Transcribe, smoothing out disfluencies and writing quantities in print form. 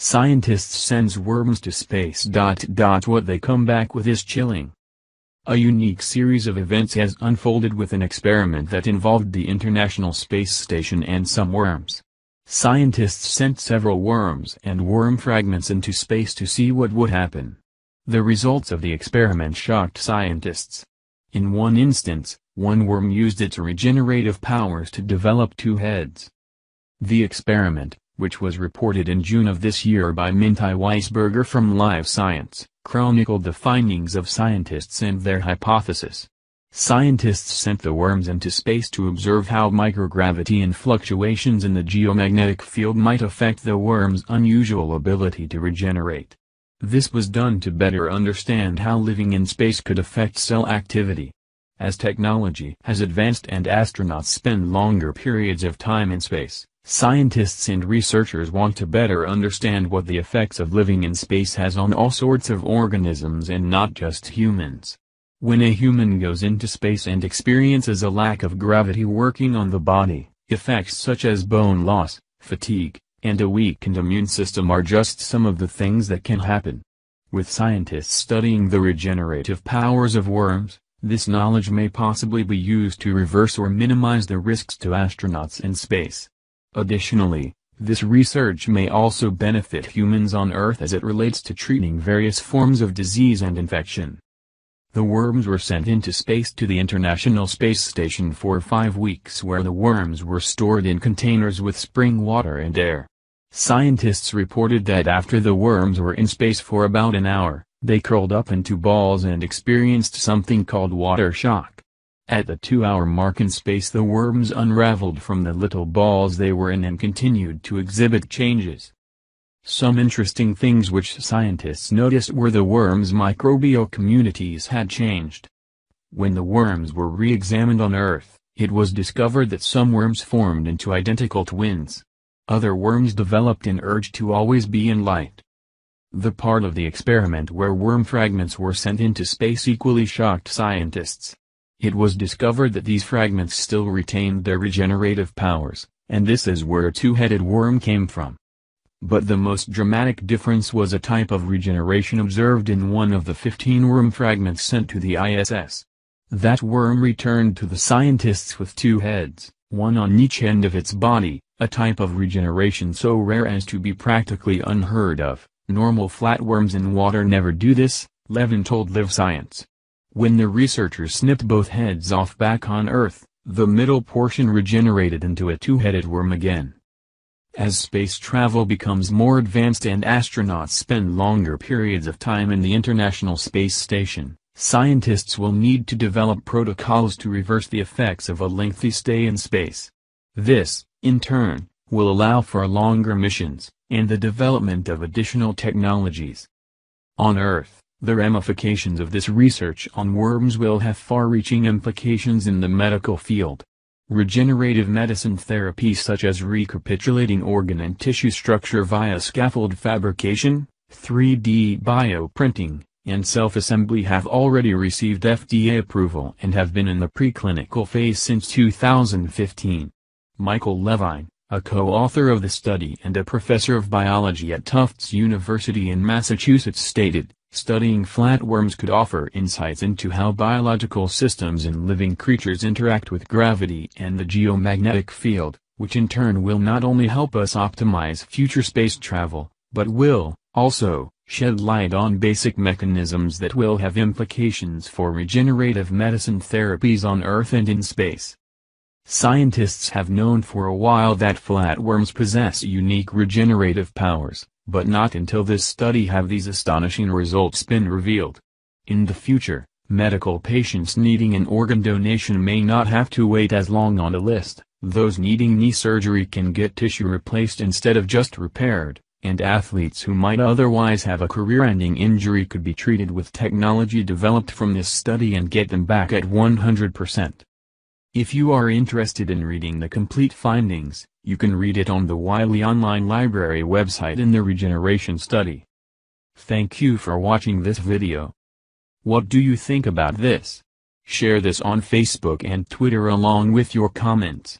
Scientists sends worms to space. What they come back with is chilling. A unique series of events has unfolded with an experiment that involved the International Space Station and some worms. Scientists sent several worms and worm fragments into space to see what would happen. The results of the experiment shocked scientists. In one instance, one worm used its regenerative powers to develop two heads. The experiment, which was reported in June of this year by Minty Weisberger from Live Science, chronicled the findings of scientists and their hypothesis. Scientists sent the worms into space to observe how microgravity and fluctuations in the geomagnetic field might affect the worm's unusual ability to regenerate. This was done to better understand how living in space could affect cell activity. As technology has advanced and astronauts spend longer periods of time in space, scientists and researchers want to better understand what the effects of living in space has on all sorts of organisms and not just humans. When a human goes into space and experiences a lack of gravity working on the body, effects such as bone loss, fatigue, and a weakened immune system are just some of the things that can happen. With scientists studying the regenerative powers of worms, this knowledge may possibly be used to reverse or minimize the risks to astronauts in space. Additionally, this research may also benefit humans on Earth as it relates to treating various forms of disease and infection. The worms were sent into space to the International Space Station for 5 weeks, where the worms were stored in containers with spring water and air. Scientists reported that after the worms were in space for about an hour, they curled up into balls and experienced something called water shock. At the 2-hour mark in space, the worms unraveled from the little balls they were in and continued to exhibit changes. Some interesting things which scientists noticed were the worms' microbial communities had changed. When the worms were re-examined on Earth, it was discovered that some worms formed into identical twins. Other worms developed an urge to always be in light. The part of the experiment where worm fragments were sent into space equally shocked scientists. It was discovered that these fragments still retained their regenerative powers, and this is where a two-headed worm came from. But the most dramatic difference was a type of regeneration observed in one of the 15 worm fragments sent to the ISS. That worm returned to the scientists with two heads, one on each end of its body, a type of regeneration so rare as to be practically unheard of. Normal flatworms in water never do this, Levin told Live Science. When the researchers snipped both heads off back on Earth, the middle portion regenerated into a two-headed worm again. As space travel becomes more advanced and astronauts spend longer periods of time in the International Space Station, scientists will need to develop protocols to reverse the effects of a lengthy stay in space. This, in turn, will allow for longer missions, and the development of additional technologies. On Earth, the ramifications of this research on worms will have far-reaching implications in the medical field. Regenerative medicine therapies such as recapitulating organ and tissue structure via scaffold fabrication, 3D bioprinting, and self-assembly have already received FDA approval and have been in the preclinical phase since 2015. Michael Levine, a co-author of the study and a professor of biology at Tufts University in Massachusetts, stated, "Studying flatworms could offer insights into how biological systems in living creatures interact with gravity and the geomagnetic field, which in turn will not only help us optimize future space travel, but will, also, shed light on basic mechanisms that will have implications for regenerative medicine therapies on Earth and in space." Scientists have known for a while that flatworms possess unique regenerative powers, but not until this study have these astonishing results been revealed. In the future, medical patients needing an organ donation may not have to wait as long on a list, those needing knee surgery can get tissue replaced instead of just repaired, and athletes who might otherwise have a career-ending injury could be treated with technology developed from this study and get them back at 100%. If you are interested in reading the complete findings, you can read it on the Wiley Online Library website in the Regeneration Study. Thank you for watching this video. What do you think about this? Share this on Facebook and Twitter along with your comments.